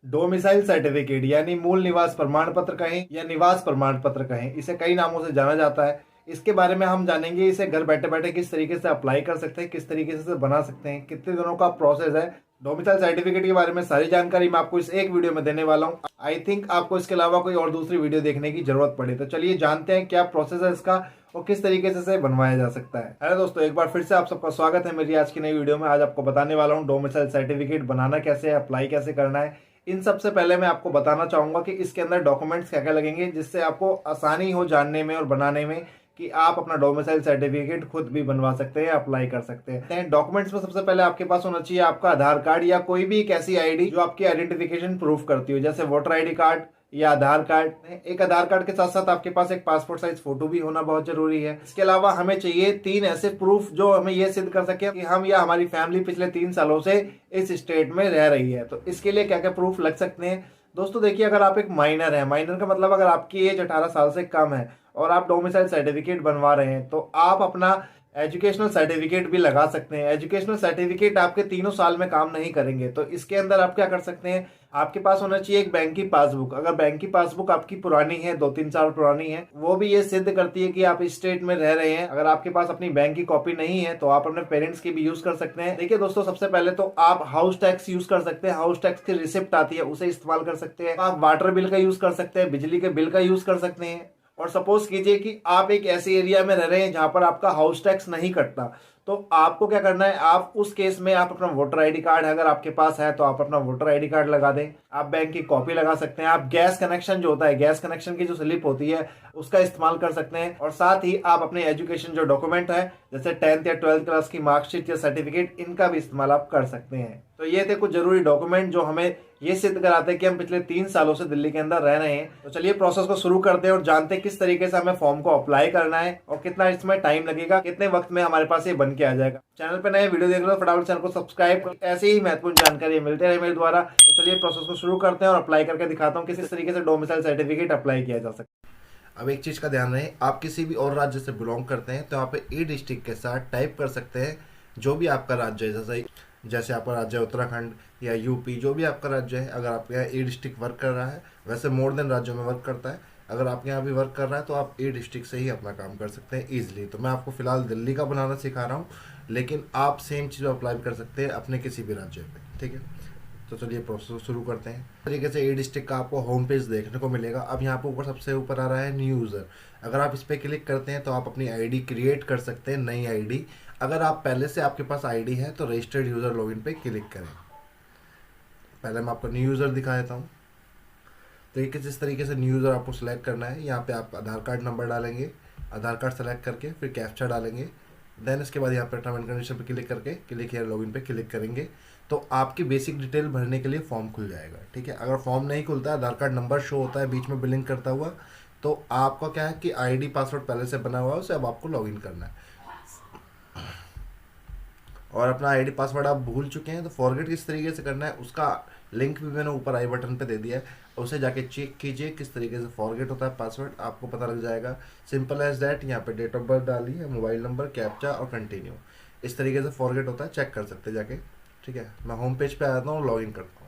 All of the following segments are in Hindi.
डोमिसाइल सर्टिफिकेट यानी मूल निवास प्रमाण पत्र कहें या निवास प्रमाण पत्र कहें, इसे कई नामों से जाना जाता है। इसके बारे में हम जानेंगे, इसे घर बैठे बैठे किस तरीके से अप्लाई कर सकते हैं, किस तरीके से इसे बना सकते हैं, कितने दिनों का प्रोसेस है। डोमिसाइल सर्टिफिकेट के बारे में सारी जानकारी मैं आपको इस एक वीडियो में देने वाला हूँ। आई थिंक आपको इसके अलावा कोई और दूसरी वीडियो देखने की जरूरत पड़े, तो चलिए जानते हैं क्या प्रोसेस है इसका और किस तरीके से इसे बनवाया जा सकता है। हेलो दोस्तों, एक बार फिर से आप सबका स्वागत है मेरी आज की नई वीडियो में। आज आपको बताने वाला हूँ डोमिसाइल सर्टिफिकेट बनाना कैसे है, अप्लाई कैसे करना है। इन सबसे पहले मैं आपको बताना चाहूंगा कि इसके अंदर डॉक्यूमेंट्स क्या क्या लगेंगे, जिससे आपको आसानी हो जानने में और बनाने में कि आप अपना डोमिसाइल सर्टिफिकेट खुद भी बनवा सकते हैं, अप्लाई कर सकते हैं। डॉक्यूमेंट्स में सबसे पहले आपके पास होना चाहिए आपका आधार कार्ड या कोई भी एक ऐसी आईडी जो आपकी आइडेंटिफिकेशन प्रूफ करती हो, जैसे वोटर आईडी कार्ड या आधार कार्ड। एक आधार कार्ड के साथ साथ आपके पास एक पासपोर्ट साइज फोटो भी होना बहुत जरूरी है। इसके अलावा हमें चाहिए 3 ऐसे प्रूफ जो हमें यह सिद्ध कर सके कि हम या हमारी फैमिली पिछले 3 सालों से इस स्टेट में रह रही है। तो इसके लिए क्या क्या प्रूफ लग सकते हैं दोस्तों, देखिए, अगर आप एक माइनर है, माइनर का मतलब अगर आपकी एज 18 साल से कम है और आप डोमिसाइल सर्टिफिकेट बनवा रहे हैं, तो आप अपना एजुकेशनल सर्टिफिकेट भी लगा सकते हैं। एजुकेशनल सर्टिफिकेट आपके 3 साल में काम नहीं करेंगे, तो इसके अंदर आप क्या कर सकते हैं, आपके पास होना चाहिए एक बैंक की पासबुक। अगर बैंक की पासबुक आपकी पुरानी है, 2-3 साल पुरानी है, वो भी ये सिद्ध करती है कि आप इस स्टेट में रह रहे हैं। अगर आपके पास अपनी बैंक की कॉपी नहीं है तो आप अपने पेरेंट्स की भी यूज कर सकते हैं। देखिए दोस्तों, सबसे पहले तो आप हाउस टैक्स यूज कर सकते हैं। हाउस टैक्स की रिसिप्ट आती है, उसे इस्तेमाल कर सकते हैं। आप वाटर बिल का यूज कर सकते हैं, बिजली के बिल का यूज कर सकते हैं। और सपोज कीजिए कि आप एक ऐसे एरिया में रह रहे हैं जहां पर आपका हाउस टैक्स नहीं कटता, तो आपको क्या करना है, आप उस केस में आप अपना वोटर आईडी कार्ड अगर आपके पास है तो आप अपना वोटर आईडी कार्ड लगा दें। आप बैंक की कॉपी लगा सकते हैं। आप गैस कनेक्शन जो होता है, गैस कनेक्शन की जो स्लिप होती है, उसका इस्तेमाल कर सकते हैं। और साथ ही आप अपने एजुकेशन जो डॉक्यूमेंट है, जैसे 10th या 12th क्लास की मार्कशीट या सर्टिफिकेट, इनका भी इस्तेमाल आप कर सकते हैं। तो ये थे कुछ जरूरी डॉक्यूमेंट जो हमें ये सिद्ध कराते हैं कि हम पिछले 3 सालों से दिल्ली के अंदर रह रहे हैं। तो चलिए प्रोसेस को शुरू करते हैं और जानते हैं किस तरीके से हमें फॉर्म को अप्लाई करना है और कितना इसमें टाइम लगेगा, कितने वक्त में हमारे पास ये बन के आ जाएगा। चैनल पे नए वीडियो देख रहे हो, फटाफट चैनल को सब्सक्राइब कर, ऐसे ही महत्वपूर्ण जानकारी मिलते रहे मेरे द्वारा। तो चलिए प्रोसेस को शुरू करते हैं और अप्लाई करके दिखाता हूँ किस तरीके से डोमिसाइल सर्टिफिकेट अप्लाई किया जा सकता है। अब एक चीज़ का ध्यान रहे, आप किसी भी और राज्य से बिलोंग करते हैं तो यहाँ पे ई डिस्ट्रिक्ट के साथ टाइप कर सकते हैं जो भी आपका राज्य है। जैसे आपका राज्य है उत्तराखंड या यूपी, जो भी आपका राज्य है, अगर आपके यहाँ ई डिस्ट्रिक्ट वर्क कर रहा है, वैसे मोर देन राज्यों में वर्क करता है, अगर आपके यहाँ भी वर्क कर रहा है तो आप ई डिस्ट्रिक्ट से ही अपना काम कर सकते हैं ईजिली। तो मैं आपको फिलहाल दिल्ली का बनाना सिखा रहा हूँ, लेकिन आप सेम चीज़ अप्लाई कर सकते हैं अपने किसी भी राज्य में, ठीक है। तो चलिए प्रोसेस शुरू करते हैं। इस तरीके से ई डिस्ट्रिक्ट का आपको होम पेज देखने को मिलेगा। अब यहाँ पर ऊपर सबसे ऊपर आ रहा है न्यू यूज़र। अगर आप इस पर क्लिक करते हैं तो आप अपनी आईडी क्रिएट कर सकते हैं, नई आईडी। अगर आप पहले से आपके पास आईडी है तो रजिस्टर्ड यूज़र लॉगिन पे क्लिक करें। पहले मैं आपको न्यू यूज़र दिखा देता हूँ। तो ये किस तरीके से न्यू यूज़र आपको सेलेक्ट करना है, यहाँ पे आप आधार कार्ड नंबर डालेंगे, आधार कार्ड सेलेक्ट करके फिर कैप्चा डालेंगे। देन इसके बाद यहाँ पे टर्म एंड कंडीशन पे क्लिक करके क्लिक हियर लॉगिन पे क्लिक करेंगे तो आपकी बेसिक डिटेल भरने के लिए फॉर्म खुल जाएगा, ठीक है। अगर फॉर्म नहीं खुलता, आधार कार्ड नंबर शो होता है बीच में बिलिंग करता हुआ, तो आपका क्या है कि आईडी पासवर्ड पहले से बना हुआ है, उसे अब आपको लॉगिन करना है। और अपना आईडी पासवर्ड आप भूल चुके हैं तो फॉरगेट किस तरीके से करना है उसका लिंक भी मैंने ऊपर आई बटन पे दे दिया है, उसे जाके चेक कीजिए किस तरीके से फॉरगेट होता है पासवर्ड, आपको पता लग जाएगा। Simple as that. यहाँ पे डेट ऑफ बर्थ डालिए, मोबाइल नंबर, कैप्चा और कंटिन्यू। इस तरीके से फॉरगेट होता है, चेक कर सकते हैं जाके, ठीक है। मैं होम पेज पे आता हूँ, लॉगिन करता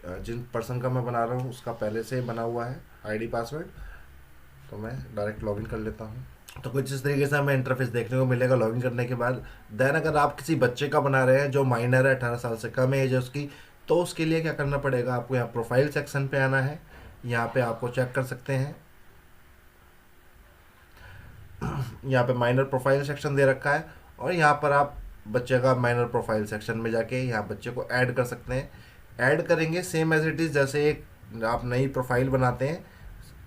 हूँ। जिन पर्सन का मैं बना रहा हूँ उसका पहले से बना हुआ है आईडी पासवर्ड, तो मैं डायरेक्ट लॉगिन कर लेता हूँ। तो कुछ इस तरीके से हमें इंटरफेस देखने को मिलेगा लॉगिन करने के बाद। देन अगर आप किसी बच्चे का बना रहे हैं जो माइनर है, 18 साल से कम एज है उसकी, तो उसके लिए क्या करना पड़ेगा, आपको यहाँ प्रोफाइल सेक्शन पे आना है। यहाँ पे आपको चेक कर सकते हैं, यहाँ पे माइनर प्रोफाइल सेक्शन दे रखा है और यहाँ पर आप बच्चे का माइनर प्रोफाइल सेक्शन में जाके यहाँ बच्चे को ऐड कर सकते हैं। ऐड करेंगे सेम एज इट इज़, जैसे एक आप नई प्रोफाइल बनाते हैं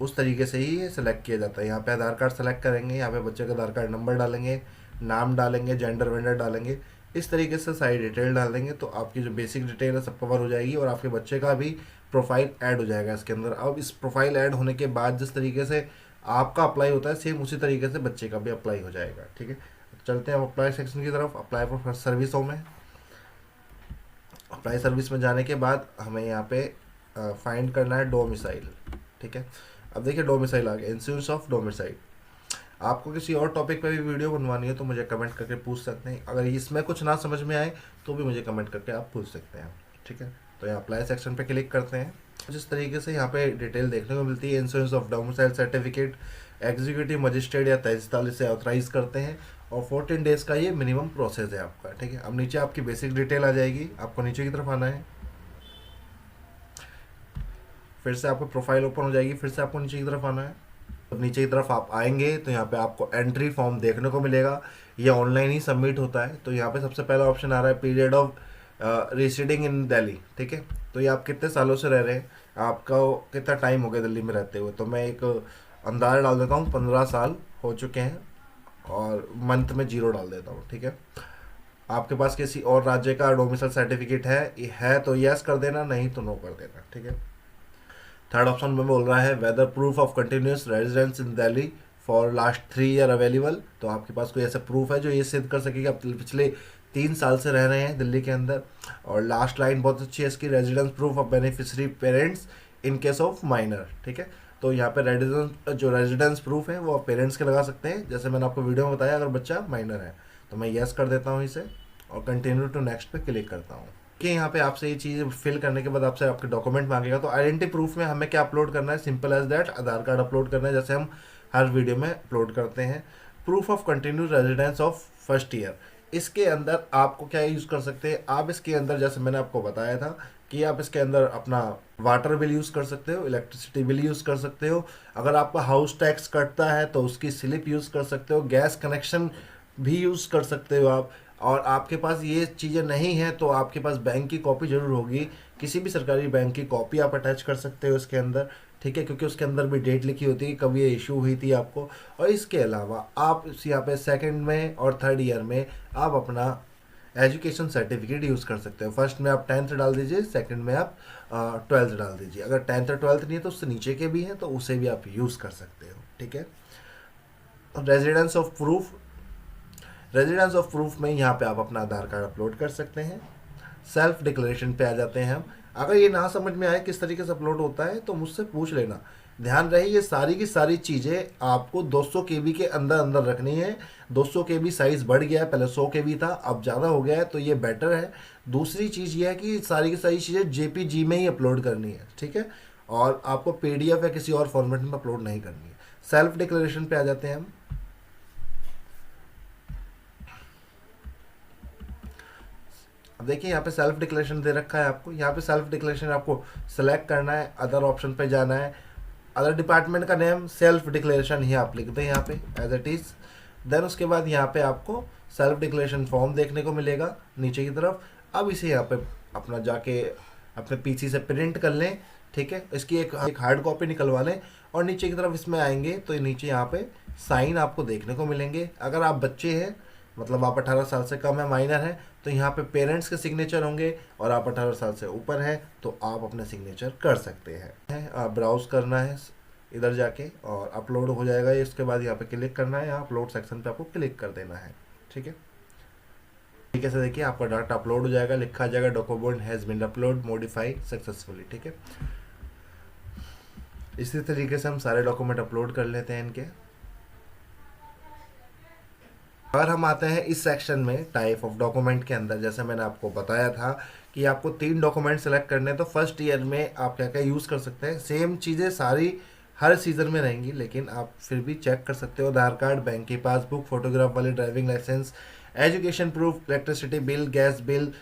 उस तरीके से ही ये सेलेक्ट किया जाता है। यहाँ पे आधार कार्ड सेलेक्ट करेंगे, यहाँ पे बच्चे का आधार कार्ड नंबर डालेंगे, नाम डालेंगे, जेंडर वेंडर डालेंगे, इस तरीके से सारी डिटेल डाल देंगे तो आपकी जो बेसिक डिटेल है सब कवर हो जाएगी और आपके बच्चे का भी प्रोफाइल ऐड हो जाएगा इसके अंदर। अब इस प्रोफाइल ऐड होने के बाद जिस तरीके से आपका अप्लाई होता है सेम उसी तरीके से बच्चे का भी अप्लाई हो जाएगा, ठीक है। चलते हैं अब अप्लाई सेक्शन की तरफ। अप्लाई फॉर सर्विसों में, अप्लाई सर्विस में जाने के बाद हमें यहाँ पे फाइंड करना है डोमिसाइल, ठीक है। अब देखिए डोमिसाइल आ गया, इंश्योरेंस ऑफ डोमिसाइल। आपको किसी और टॉपिक पे भी वीडियो बनवानी है तो मुझे कमेंट करके पूछ सकते हैं। अगर इसमें कुछ ना समझ में आए तो भी मुझे कमेंट करके आप पूछ सकते हैं। ठीक है। तो यहाँ अप्लाई सेक्शन पे क्लिक करते हैं। जिस तरीके से यहाँ पे डिटेल देखने को मिलती है, insurance of domicile certificate executive magistrate या तहसीलदार से ऑथराइज करते हैं, और 14 डेज का ये मिनिमम प्रोसेस है आपका, ठीक है। अब नीचे आपकी बेसिक डिटेल आ जाएगी, आपको नीचे की तरफ आना है, फिर से आपको प्रोफाइल ओपन हो जाएगी, फिर से आपको नीचे की तरफ आना है। तो नीचे की तरफ आप आएंगे तो यहाँ पे आपको एंट्री फॉर्म देखने को मिलेगा, ये ऑनलाइन ही सबमिट होता है। तो यहाँ पे सबसे पहला ऑप्शन आ रहा है पीरियड ऑफ रेसिडिंग इन दिल्ली, ठीक है। तो ये आप कितने सालों से रह रहे हैं, आपका कितना टाइम हो गया दिल्ली में रहते हुए। तो मैं एक अंदाज़ा डाल देता हूँ, 15 साल हो चुके हैं, और मंथ में 0 डाल देता हूँ, ठीक है। आपके पास किसी और राज्य का डोमिसाइल सर्टिफिकेट है तो यस कर देना, नहीं तो नो कर देना, ठीक है। थर्ड ऑप्शन में बोल रहा है whether proof of continuous residence in Delhi for last 3 year available. तो आपके पास कोई ऐसा प्रूफ है जो ये सिद्ध कर सके कि आप पिछले 3 साल से रह रहे हैं दिल्ली के अंदर। और लास्ट लाइन बहुत अच्छी है इसकी, residence proof of beneficiary parents in case of minor, ठीक है। तो यहाँ पे रेजिडेंस प्रूफ है वो आप पेरेंट्स के लगा सकते हैं, जैसे मैंने आपको वीडियो में बताया, अगर बच्चा माइनर है। तो मैं यस कर देता हूँ इसे, और कंटिन्यू टू नेक्स्ट पे क्लिक करता हूँ। कि यहाँ पे आपसे ये चीज़ फिल करने के बाद आपसे आपके डॉक्यूमेंट मांगेगा। तो आइडेंटिटी प्रूफ में हमें क्या अपलोड करना है, simple as that, Aadhaar card upload करना है, जैसे हम हर वीडियो में अपलोड करते हैं। Proof of continue residence of first year, इसके अंदर आपको क्या यूज़ कर सकते हैं, आप इसके अंदर जैसे मैंने आपको बताया था कि आप इसके अंदर अपना वाटर बिल यूज़ कर सकते हो, इलेक्ट्रिसिटी बिल यूज़ कर सकते हो, अगर आपका हाउस टैक्स कटता है तो उसकी स्लिप यूज़ कर सकते हो, गैस कनेक्शन भी यूज़ कर सकते हो आप। और आपके पास ये चीज़ें नहीं हैं तो आपके पास बैंक की कॉपी ज़रूर होगी, किसी भी सरकारी बैंक की कॉपी आप अटैच कर सकते हो इसके अंदर, ठीक है, क्योंकि उसके अंदर भी डेट लिखी होती है कि कब ये इशू हुई थी आपको। और इसके अलावा आप यहाँ पे सेकंड में और थर्ड ईयर में आप अपना एजुकेशन सर्टिफिकेट यूज़ कर सकते हो। फर्स्ट में आप 10th डाल दीजिए, सेकंड में आप 12th डाल दीजिए। अगर 10th और 12th नहीं है तो उससे नीचे के भी हैं तो उसे भी आप यूज़ कर सकते हो, ठीक है। Residence of proof, residence of proof में यहाँ पे आप अपना आधार कार्ड अपलोड कर सकते हैं। सेल्फ डिक्लेरेशन पे आ जाते हैं हम। अगर ये ना समझ में आए किस तरीके से अपलोड होता है तो मुझसे पूछ लेना। ध्यान रहे ये सारी की सारी चीज़ें आपको 200 केबी के अंदर अंदर रखनी है। 200 केबी साइज़ बढ़ गया है, पहले 100 केबी था, अब ज़्यादा हो गया है, तो ये बेटर है। दूसरी चीज़ ये है कि सारी की सारी चीज़ें जेपीजी में ही अपलोड करनी है, ठीक है, और आपको पीडीएफ या किसी और फॉर्मेट में अपलोड नहीं करनी है। सेल्फ डिक्लेरेशन पे आ जाते हैं हम। अब देखिए यहाँ पे सेल्फ डिक्लेरेशन दे रखा है आपको, यहाँ पे सेल्फ डिक्लेरेशन आपको सेलेक्ट करना है, अदर ऑप्शन पे जाना है, अदर डिपार्टमेंट का नेम सेल्फ डिक्लेरेशन ही आप लिख दें यहाँ पे एज इट इज़। देन उसके बाद यहाँ पे आपको सेल्फ डिक्लेरेशन फॉर्म देखने को मिलेगा नीचे की तरफ। अब इसे यहाँ पे अपना जाके अपने पीसी से प्रिंट कर लें, ठीक है, इसकी एक हार्ड कॉपी निकलवा लें, और नीचे की तरफ इसमें आएंगे तो नीचे यहाँ पे साइन आपको देखने को मिलेंगे। अगर आप बच्चे हैं, मतलब आप 18 साल से कम है, माइनर है, तो यहाँ पे पेरेंट्स के सिग्नेचर होंगे, और आप 18 साल से ऊपर हैं तो आप अपने सिग्नेचर कर सकते हैं। आप ब्राउज करना है इधर जाके और अपलोड हो जाएगा। इसके बाद यहाँ पे क्लिक करना है, यहाँ अपलोड सेक्शन पे आपको क्लिक कर देना है, ठीक है। ठीक है, से देखिए आपका डाटा अपलोड हो जाएगा, लिखा जाएगा document has been upload modify successfully, ठीक है। इसी तरीके से हम सारे डॉक्यूमेंट अपलोड कर लेते हैं इनके। और हम आते हैं इस सेक्शन में टाइप ऑफ डॉक्यूमेंट के अंदर। जैसे मैंने आपको बताया था कि आपको 3 डॉक्यूमेंट सेलेक्ट करने हैं, तो फर्स्ट ईयर में आप क्या क्या यूज़ कर सकते हैं। सेम चीज़ें सारी हर सीज़न में रहेंगी, लेकिन आप फिर भी चेक कर सकते हो। आधार कार्ड, बैंक की पासबुक, फोटोग्राफ वाली driving licence, education proof, electricity bill, gas bill,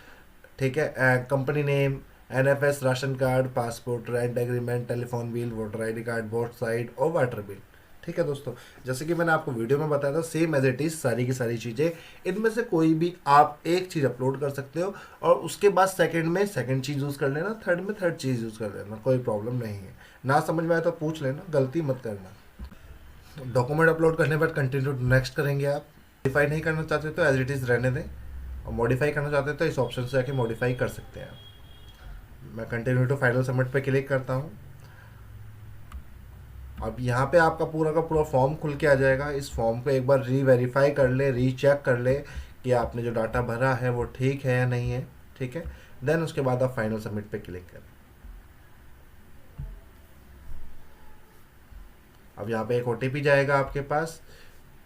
ठीक है, company name, NFS, ration card, passport, rent agreement, telephone bill, voter ID card, both side और वाटर बिल, ठीक है दोस्तों। जैसे कि मैंने आपको वीडियो में बताया था, सेम एज इट इज़ सारी की सारी चीज़ें, इनमें से कोई भी आप एक चीज़ अपलोड कर सकते हो, और उसके बाद सेकंड में सेकंड चीज़ यूज़ कर लेना, थर्ड में थर्ड चीज़ यूज़ कर लेना, कोई प्रॉब्लम नहीं है। ना समझ में आए तो पूछ लेना, गलती मत करना। डॉक्यूमेंट अपलोड करने के बाद कंटिन्यू टू नेक्स्ट करेंगे। आप मॉडिफाई नहीं करना चाहते तो एज इट इज़ रहने दें, और मॉडिफाई करना चाहते तो इस ऑप्शन से जाके मॉडिफाई कर सकते हैं। मैं कंटिन्यू टू फाइनल सबमिट पे क्लिक करता हूँ। अब यहाँ पे आपका पूरा का पूरा फॉर्म खुल के आ जाएगा। इस फॉर्म को एक बार रीवेरीफाई कर ले, रीचेक कर ले कि आपने जो डाटा भरा है वो ठीक है या नहीं है, ठीक है। देन उसके बाद आप फाइनल सबमिट पे क्लिक करें। अब यहाँ पे एक OTP जाएगा आपके पास,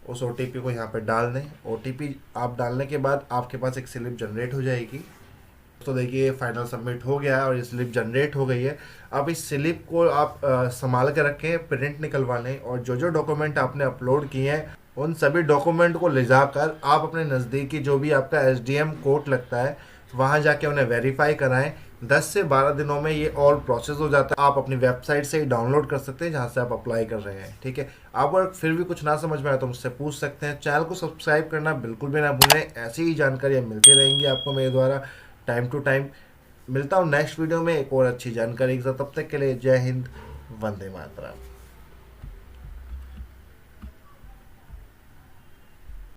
उस OTP को यहाँ पे डाल दें। OTP आप डालने के बाद आपके पास एक स्लिप जनरेट हो जाएगी। तो देखिए फाइनल सबमिट हो गया है और ये स्लिप जनरेट हो गई है। अब इस स्लिप को आप संभाल के रखें, प्रिंट निकलवा लें और जो जो डॉक्यूमेंट आपने अपलोड किए हैं उन सभी डॉक्यूमेंट को ले जाकर आप अपने नज़दीकी जो भी आपका एसडीएम कोर्ट लगता है वहाँ जाके उन्हें वेरीफाई कराएं। 10 से 12 दिनों में ये ऑल प्रोसेस हो जाता है। आप अपनी वेबसाइट से ही डाउनलोड कर सकते हैं जहाँ से आप अप्लाई कर रहे हैं। ठीक है, आप अगर फिर भी कुछ ना समझ में आए तो मुझसे पूछ सकते हैं। चैनल को सब्सक्राइब करना बिल्कुल भी ना भूलें, ऐसी ही जानकारियाँ मिलती रहेंगी आपको मेरे द्वारा टाइम टू टाइम। मिलता हूँ नेक्स्ट वीडियो में एक और अच्छी जानकारी के साथ। तब तक के लिए जय हिंद, वंदे मातरम।